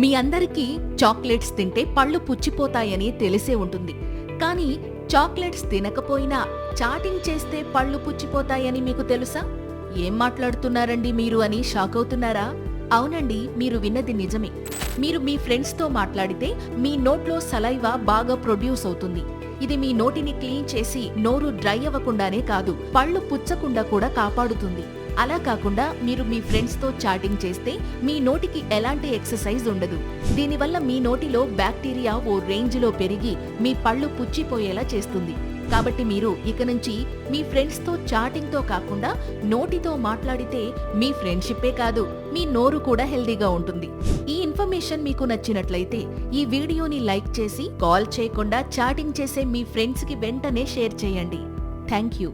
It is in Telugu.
మీ అందరికీ చాక్లెట్స్ తింటే పళ్ళు పుచ్చిపోతాయని తెలిసే ఉంటుంది. కానీ చాక్లెట్స్ తినకపోయినా చాటింగ్ చేస్తే పళ్ళు పుచ్చిపోతాయని మీకు తెలుసా? ఏం మాట్లాడుతున్నారండి మీరు అని షాక్ అవుతున్నారా? అవునండి, మీరు విన్నది నిజమే. మీరు మీ ఫ్రెండ్స్తో మాట్లాడితే మీ నోట్లో సలైవా బాగా ప్రొడ్యూస్ అవుతుంది. ఇది మీ నోటిని క్లీన్ చేసి నోరు డ్రై అవ్వకుండానే కాదు, పళ్ళు పుచ్చకుండా కూడా కాపాడుతుంది. అలా కాకుండా మీరు మీ ఫ్రెండ్స్తో చాటింగ్ చేస్తే మీ నోటికి ఎలాంటి ఎక్సర్సైజ్ ఉండదు. దీనివల్ల మీ నోటిలో బ్యాక్టీరియా ఓ రేంజ్లో పెరిగి మీ పళ్ళు పుచ్చిపోయేలా చేస్తుంది. కాబట్టి మీరు ఇక నుంచి మీ ఫ్రెండ్స్తో చాటింగ్తో కాకుండా నోటితో మాట్లాడితే మీ ఫ్రెండ్షిప్పే కాదు, మీ నోరు కూడా హెల్దీగా ఉంటుంది. ఈ ఇన్ఫర్మేషన్ మీకు నచ్చినట్లయితే ఈ వీడియోని లైక్ చేసి కాల్ చేయకుండా చాటింగ్ చేసే మీ ఫ్రెండ్స్కి వెంటనే షేర్ చేయండి. Thank you.